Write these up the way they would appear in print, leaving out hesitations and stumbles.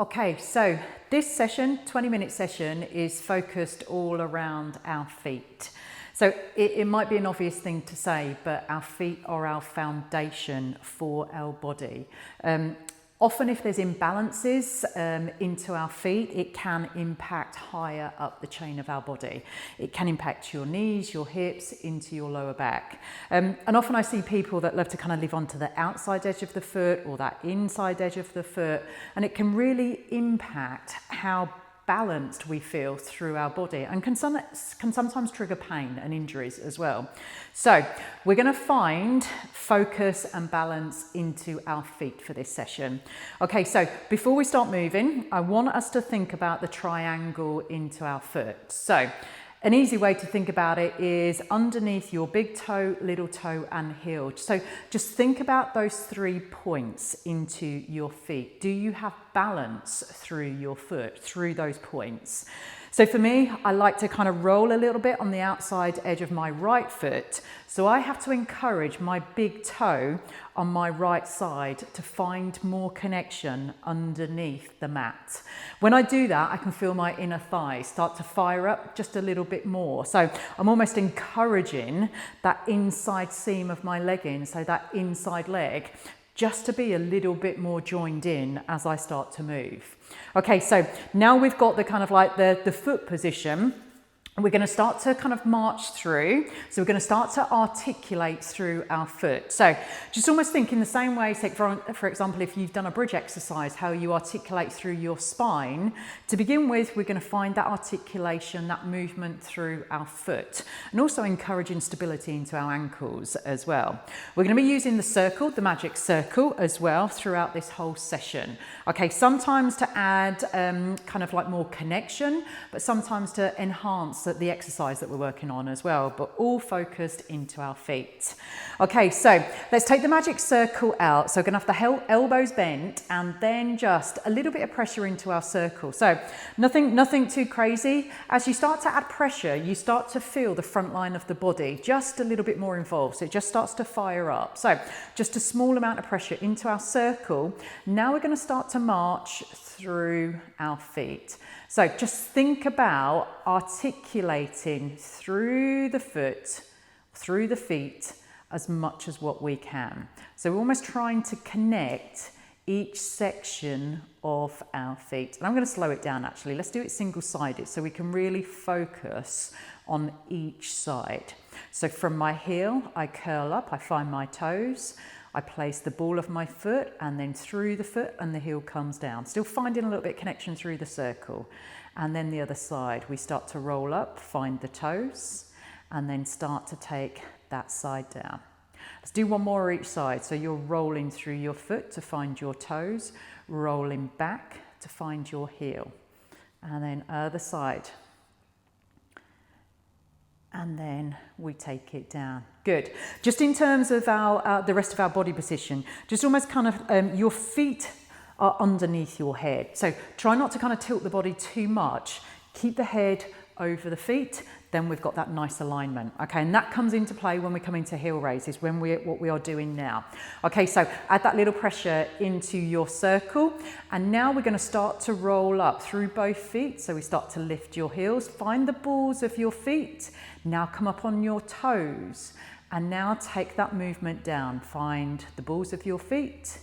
Okay, so this session, 20-minute session, is focused all around our feet. So it might be an obvious thing to say, but our feet are our foundation for our body. Often if there's imbalances into our feet, it can impact higher up the chain of our body. It can impact your knees, your hips, into your lower back. And often I see people that love to kind of live onto the outside edge of the foot or that inside edge of the foot, and it can really impact how balanced we feel through our body, and can sometimes trigger pain and injuries as well. So we're going to find focus and balance into our feet for this session. Okay, so before we start moving, I want us to think about the triangle into our foot. So an easy way to think about it is underneath your big toe, little toe and heel. So just think about those 3 points into your feet. Do you have balance through your foot, through those points? So for me, I like to kind of roll a little bit on the outside edge of my right foot. So I have to encourage my big toe on my right side to find more connection underneath the mat. When I do that, I can feel my inner thighs start to fire up just a little bit more. So I'm almost encouraging that inside seam of my legging, so that inside leg, just to be a little bit more joined in as I start to move. Okay, so now we've got the kind of like the foot position. We're going to start to kind of march through. So we're going to start to articulate through our foot. So just almost think in the same way, say for example, if you've done a bridge exercise, how you articulate through your spine. To begin with, we're going to find that articulation, that movement through our foot, and also encouraging stability into our ankles as well. We're going to be using the circle, the magic circle, as well throughout this whole session. Okay, sometimes to add kind of like more connection, but sometimes to enhance the exercise that we're working on as well, but all focused into our feet. Okay, so let's take the magic circle out. So we're going to have the elbows bent and then just a little bit of pressure into our circle. So nothing too crazy. As you start to add pressure, you start to feel the front line of the body just a little bit more involved. So it just starts to fire up. So just a small amount of pressure into our circle. Now we're going to start to march through our feet. So just think about articulating through the foot, through the feet, as much as what we can. So we're almost trying to connect each section of our feet. And I'm going to slow it down actually. Let's do it single-sided so we can really focus on each side. So from my heel, I curl up, I find my toes. I place the ball of my foot and then through the foot and the heel comes down. Still finding a little bit of connection through the circle. And then the other side, we start to roll up, find the toes, and then start to take that side down. Let's do one more each side. So you're rolling through your foot to find your toes, rolling back to find your heel. And then other side. And then we take it down. Good. Just in terms of the rest of our body position, just almost kind of your feet are underneath your head. So try not to kind of tilt the body too much. Keep the head over the feet. Then we've got that nice alignment. Okay, and that comes into play when we come into heel raises, what we are doing now. Okay, so add that little pressure into your circle. And now we're going to start to roll up through both feet. So we start to lift your heels. Find the balls of your feet. Now come up on your toes. And now take that movement down. Find the balls of your feet.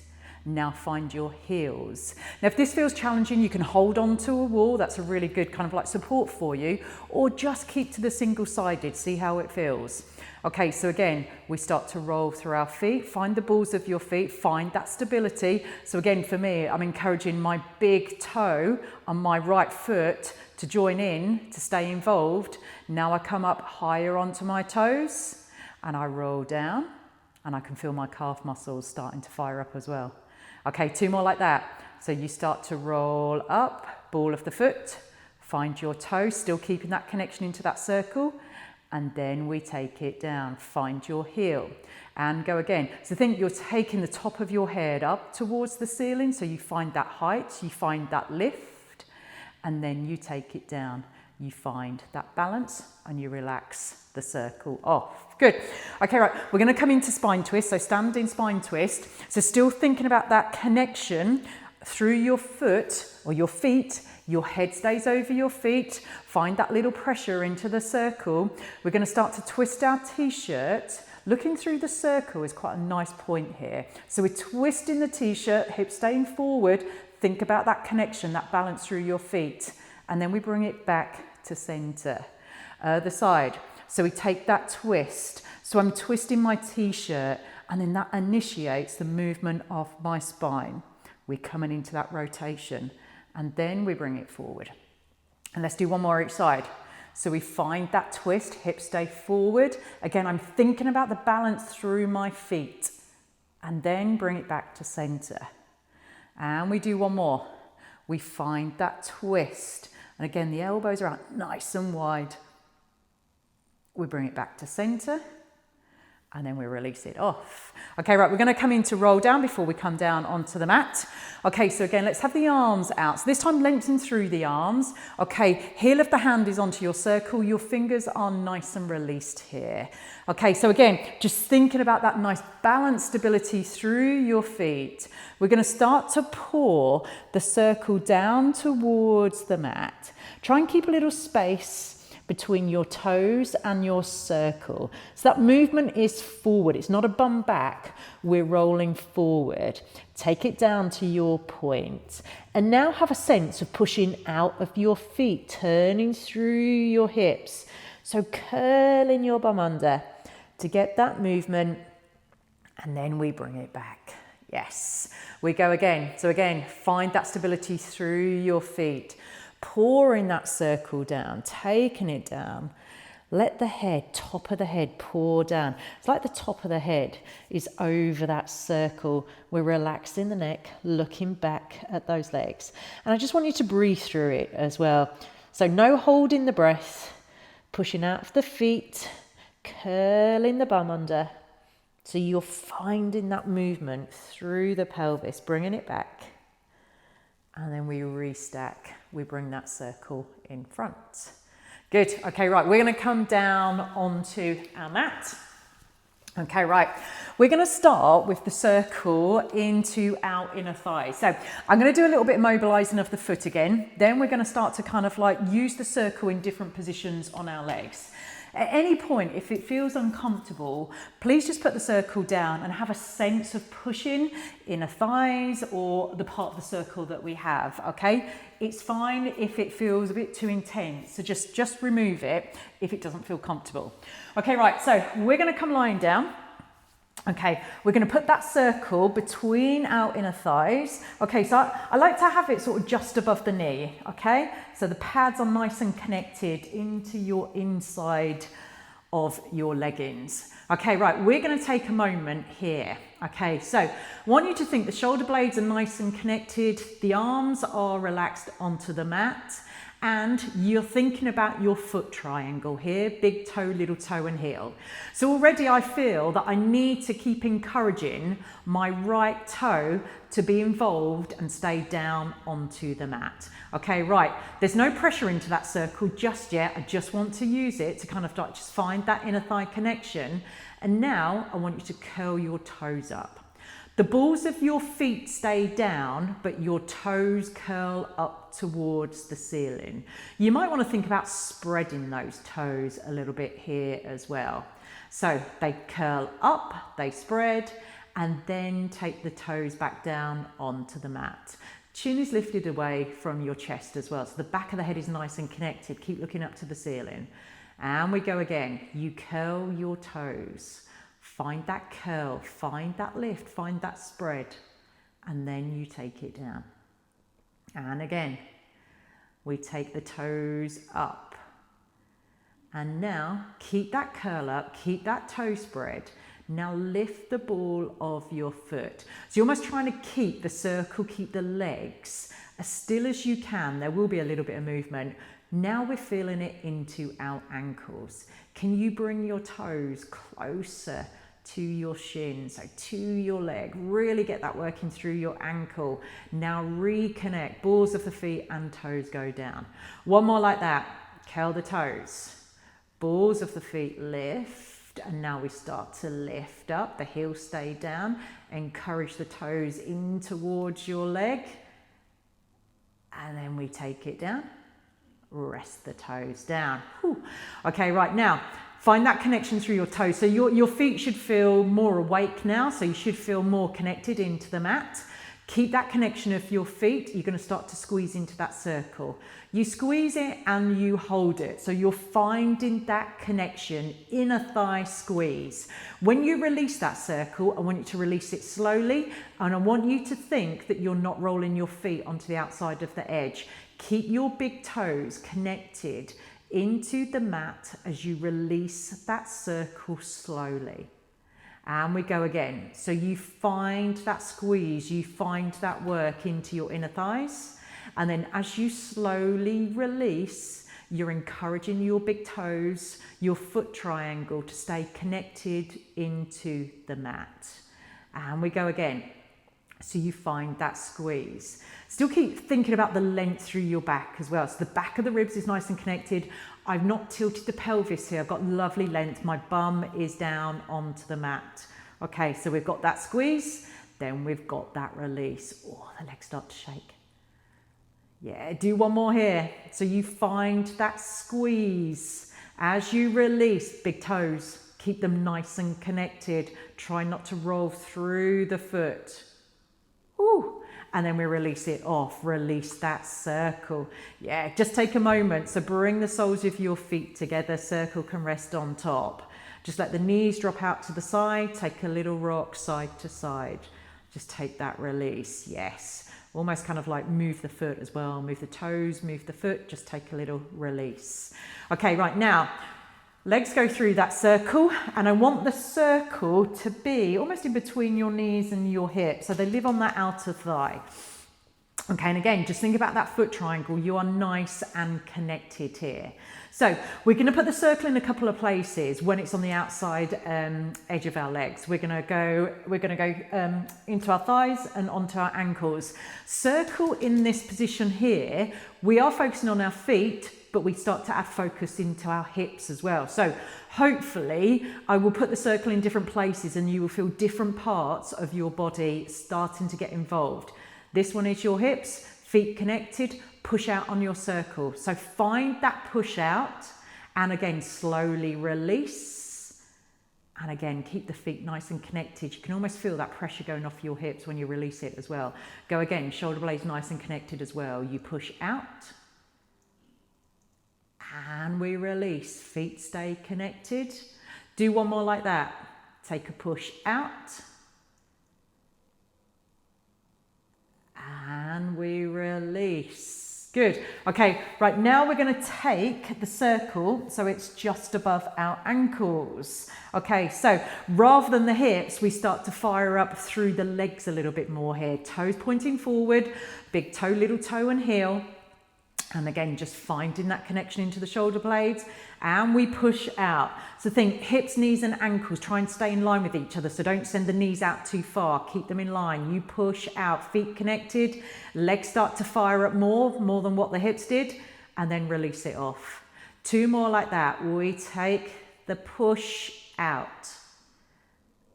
Now find your heels. Now if this feels challenging, you can hold on to a wall. That's a really good kind of like support for you, or just keep to the single-sided, see how it feels. Okay, so again, we start to roll through our feet, find the balls of your feet, find that stability. So again, for me, I'm encouraging my big toe on my right foot to join in, to stay involved. Now I come up higher onto my toes and I roll down and I can feel my calf muscles starting to fire up as well. Okay, 2 more like that. So you start to roll up, ball of the foot, find your toe, still keeping that connection into that circle, and then we take it down, find your heel, and go again. So think you're taking the top of your head up towards the ceiling, so you find that height, you find that lift, and then you take it down. You find that balance, and you relax the circle off. Good. Okay, right, we're going to come into spine twist, so standing spine twist. So still thinking about that connection through your foot or your feet, your head stays over your feet. Find that little pressure into the circle. We're going to start to twist our t-shirt. Looking through the circle is quite a nice point here. So we're twisting the t-shirt, hips staying forward. Think about that connection, that balance through your feet. And then we bring it back to center. The side. So we take that twist. So I'm twisting my t-shirt, and then that initiates the movement of my spine. We're coming into that rotation, and then we bring it forward. And let's do one more each side. So we find that twist, hips stay forward. Again, I'm thinking about the balance through my feet, and then bring it back to center. And we do one more. We find that twist, and again, the elbows are out nice and wide. We bring it back to center, and then we release it off. Okay, right, we're going to come into roll down before we come down onto the mat. Okay, so again, let's have the arms out. So this time lengthen through the arms. Okay, heel of the hand is onto your circle. Your fingers are nice and released here. Okay, so again, just thinking about that nice balance, stability through your feet. We're going to start to pour the circle down towards the mat. Try and keep a little space between your toes and your circle. So that movement is forward. It's not a bum back. We're rolling forward. Take it down to your point. And now have a sense of pushing out of your feet, turning through your hips. So curling your bum under to get that movement. And then we bring it back. Yes. We go again. So again, find that stability through your feet. Pouring that circle down, taking it down. Let the head, top of the head, pour down. It's like the top of the head is over that circle. We're relaxing the neck, looking back at those legs. And I just want you to breathe through it as well. So no holding the breath, pushing out of the feet, curling the bum under. So you're finding that movement through the pelvis, bringing it back. And then we restack. We bring that circle in front. Good. Okay, right. We're going to come down onto our mat. Okay, right. We're going to start with the circle into our inner thigh. So I'm going to do a little bit of mobilizing of the foot again. Then we're going to start to kind of like use the circle in different positions on our legs. At any point, if it feels uncomfortable, please just put the circle down and have a sense of pushing inner thighs or the part of the circle that we have, okay? It's fine if it feels a bit too intense, so just remove it if it doesn't feel comfortable. Okay, right, so we're gonna come lying down. Okay, we're going to put that circle between our inner thighs. Okay, so I like to have it sort of just above the knee, okay? So the pads are nice and connected into your inside of your leggings. Okay, right, we're going to take a moment here. Okay, so I want you to think the shoulder blades are nice and connected, the arms are relaxed onto the mat, and you're thinking about your foot triangle here, big toe, little toe and heel. So already I feel that I need to keep encouraging my right toe to be involved and stay down onto the mat. Okay, right, there's no pressure into that circle just yet. I just want to use it to kind of like just find that inner thigh connection. And now I want you to curl your toes up. The balls of your feet stay down, but your toes curl up towards the ceiling. You might want to think about spreading those toes a little bit here as well. So they curl up, they spread, and then take the toes back down onto the mat. Chin is lifted away from your chest as well. So the back of the head is nice and connected. Keep looking up to the ceiling. And we go again. You curl your toes. Find that curl, find that lift, find that spread, and then you take it down. And again, we take the toes up. And now keep that curl up, keep that toe spread. Now lift the ball of your foot. So you're almost trying to keep the circle, keep the legs as still as you can. There will be a little bit of movement. Now we're feeling it into our ankles. Can you bring your toes closer to your shin, so to your leg? Really get that working through your ankle. Now reconnect, balls of the feet and toes go down. One more like that. Curl the toes. Balls of the feet lift, and now we start to lift up. The heels stay down. Encourage the toes in towards your leg, we take it down, rest the toes down. Whew. Okay, right now, find that connection through your toes. So your feet should feel more awake now, so you should feel more connected into the mat. Keep that connection of your feet. You're going to start to squeeze into that circle. You squeeze it and you hold it. So you're finding that connection, inner thigh squeeze. When you release that circle, I want you to release it slowly, and I want you to think that you're not rolling your feet onto the outside of the edge. Keep your big toes connected into the mat as you release that circle slowly. And we go again. So you find that squeeze, you find that work into your inner thighs. And then as you slowly release, you're encouraging your big toes, your foot triangle to stay connected into the mat. And we go again. So you find that squeeze. Still keep thinking about the length through your back as well. So the back of the ribs is nice and connected. I've not tilted the pelvis here. I've got lovely length. My bum is down onto the mat. Okay, so we've got that squeeze, then we've got that release. Oh, the legs start to shake. Yeah, do one more here. So you find that squeeze. As you release, big toes, keep them nice and connected. Try not to roll through the foot. Ooh. And then we release it off, release that circle. Yeah, just take a moment. So bring the soles of your feet together, circle can rest on top. Just let the knees drop out to the side, take a little rock side to side. Just take that release, yes. Almost kind of like move the foot as well, move the toes, move the foot, just take a little release. Okay, right now, legs go through that circle, and I want the circle to be almost in between your knees and your hips. So they live on that outer thigh. Okay, and again, just think about that foot triangle. You are nice and connected here. So we're going to put the circle in a couple of places when it's on the outside edge of our legs. We're going to go into our thighs and onto our ankles. Circle in this position here. We are focusing on our feet, but we start to add focus into our hips as well. So hopefully I will put the circle in different places and you will feel different parts of your body starting to get involved. This one is your hips, feet connected, push out on your circle. So find that push out, and again, slowly release. And again, keep the feet nice and connected. You can almost feel that pressure going off your hips when you release it as well. Go again, shoulder blades nice and connected as well. You push out. And we release, feet stay connected. Do one more like that. Take a push out. And we release. Good. Okay, right now we're going to take the circle so it's just above our ankles. Okay, so rather than the hips, we start to fire up through the legs a little bit more here. Toes pointing forward, big toe, little toe and heel. And again, just finding that connection into the shoulder blades, and we push out. So think hips, knees and ankles, try and stay in line with each other. So don't send the knees out too far, keep them in line. You push out, feet connected, legs start to fire up more than what the hips did, and then release it off. Two more like that. We take the push out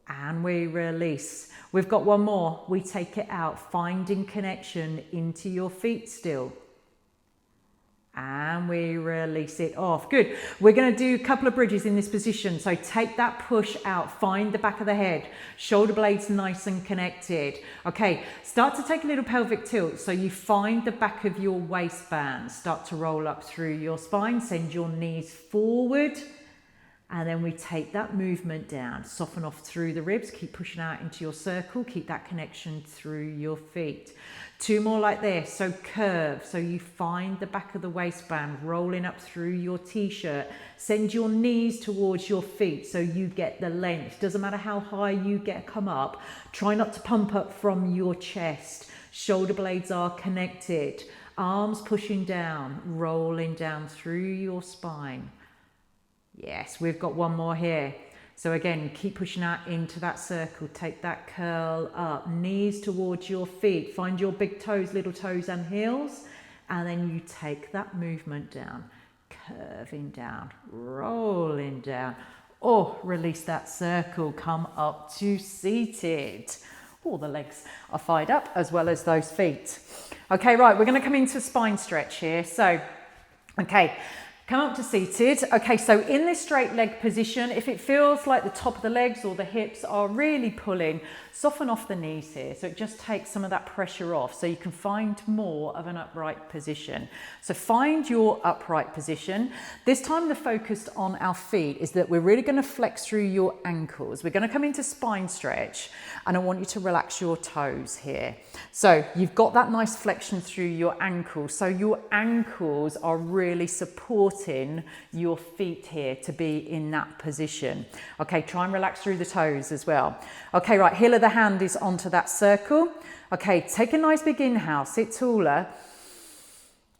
and we release. We've got one more. We take it out, finding connection into your feet still. And we release it off. Good. We're going to do a couple of bridges in this position. So take that push out, find the back of the head, shoulder blades nice and connected. Okay, start to take a little pelvic tilt. So you find the back of your waistband, start to roll up through your spine, send your knees forward. And then we take that movement down, soften off through the ribs, keep pushing out into your circle, keep that connection through your feet. Two more like this, so curve, so you find the back of the waistband rolling up through your t-shirt. Send your knees towards your feet so you get the length. Doesn't matter how high you come up, try not to pump up from your chest. Shoulder blades are connected, arms pushing down, rolling down through your spine. Yes, we've got one more here. So again, keep pushing out into that circle. Take that curl up, knees towards your feet. Find your big toes, little toes and heels. And then you take that movement down, curving down, rolling down. Oh, release that circle, come up to seated. all the legs are fired up as well as those feet. Okay, right, we're going to come into a spine stretch here. So, okay, come up to seated. Okay, so in this straight leg position, if it feels like the top of the legs or the hips are really pulling, soften off the knees here. So it just takes some of that pressure off so you can find more of an upright position. So find your upright position. This time the focus on our feet is that we're really going to flex through your ankles. We're going to come into spine stretch and I want you to relax your toes here. So you've got that nice flexion through your ankles. So your ankles are really supporting your feet here to be in that position. Okay, try and relax through the toes as well. Okay, right, heel of the hand is onto that circle. Okay, take a nice big inhale, sit taller.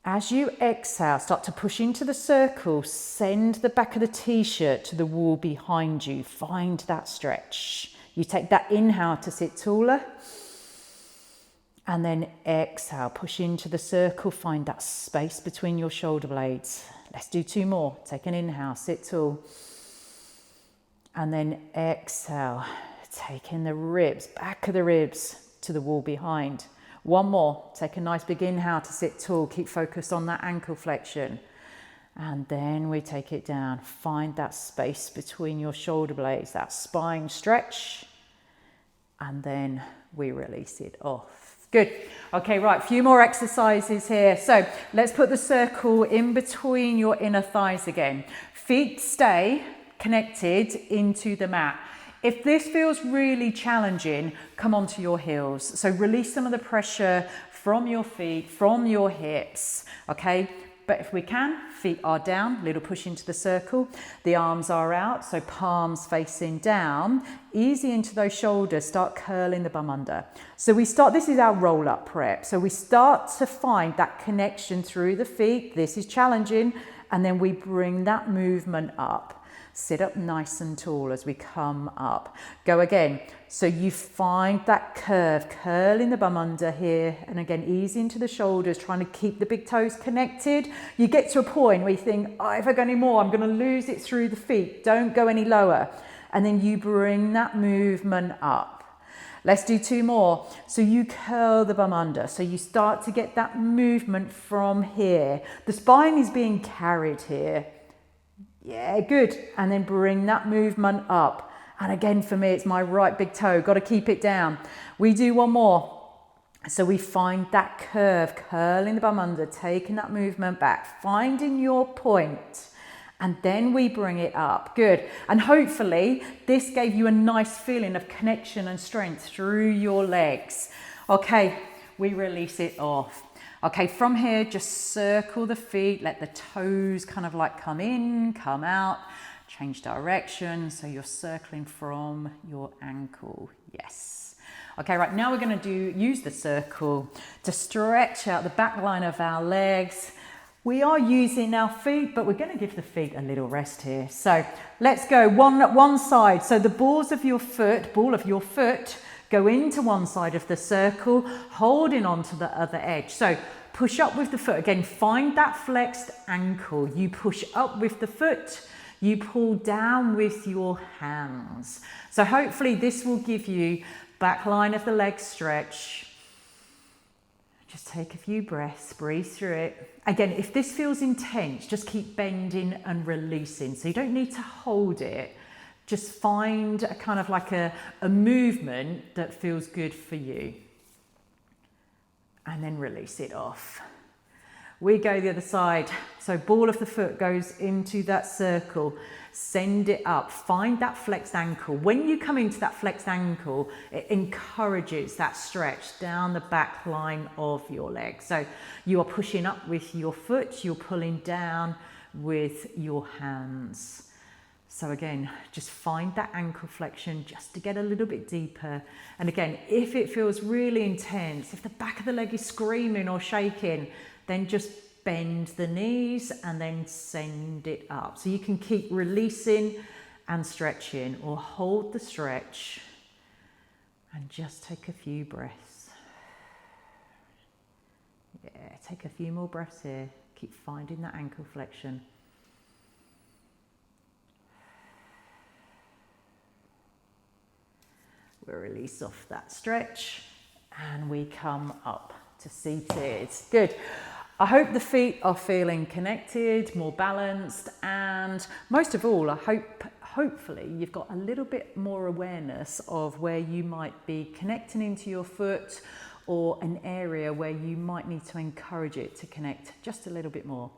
As you exhale, start to push into the circle, send the back of the t-shirt to the wall behind you. Find that stretch. You take that inhale to sit taller. And then exhale, push into the circle, find that space between your shoulder blades. Let's do 2 more. Take an inhale, sit tall. And then exhale, take in the ribs, back of the ribs to the wall behind. 1 more. Take a nice big inhale to sit tall. Keep focused on that ankle flexion. And then we take it down. Find that space between your shoulder blades, that spine stretch. And then we release it off. Good. Okay, right, a few more exercises here. So let's put the circle in between your inner thighs again. Feet stay connected into the mat. If this feels really challenging, come onto your heels. So release some of the pressure from your feet, from your hips, okay? But if we can, feet are down, little push into the circle. The arms are out, so palms facing down. Easy into those shoulders, start curling the bum under. So we start, this is our roll up prep. So we start to find that connection through the feet. This is challenging. And then we bring that movement up. Sit up nice and tall as we come up. Go again. So you find that curve, curling the bum under here. And again, easy into the shoulders, trying to keep the big toes connected. You get to a point where you think, oh, if I go any more, I'm going to lose it through the feet. Don't go any lower. And then you bring that movement up. Let's do 2 more. So you curl the bum under. So you start to get that movement from here. The spine is being carried here. Yeah, good. And then bring that movement up. And again, for me, it's my right big toe. Got to keep it down. We do 1 more. So we find that curve, curling the bum under, taking that movement back, finding your point. And then we bring it up. Good. And hopefully this gave you a nice feeling of connection and strength through your legs. Okay, we release it off. Okay, from here, just circle the feet, let the toes kind of like come in, come out, change direction. So you're circling from your ankle. Yes. Okay, right, now we're going to use the circle to stretch out the back line of our legs. We are using our feet, but we're going to give the feet a little rest here. So let's go one side. So the ball of your foot, go into one side of the circle, holding on to the other edge. So push up with the foot. Again, find that flexed ankle. You push up with the foot. You pull down with your hands. So hopefully this will give you back line of the leg stretch. Just take a few breaths, breathe through it. Again, if this feels intense, just keep bending and releasing. So you don't need to hold it. Just find a kind of like a movement that feels good for you. And then release it off. We go the other side. So ball of the foot goes into that circle. Send it up. Find that flexed ankle. When you come into that flexed ankle, it encourages that stretch down the back line of your leg. So you are pushing up with your foot. You're pulling down with your hands. So again, just find that ankle flexion just to get a little bit deeper. And again, if it feels really intense, if the back of the leg is screaming or shaking, then just bend the knees and then send it up. So you can keep releasing and stretching, or hold the stretch and just take a few breaths. Yeah, take a few more breaths here. Keep finding that ankle flexion. We'll release off that stretch and we come up to seated. Good. I hope the feet are feeling connected, more balanced, and most of all, hopefully you've got a little bit more awareness of where you might be connecting into your foot or an area where you might need to encourage it to connect just a little bit more.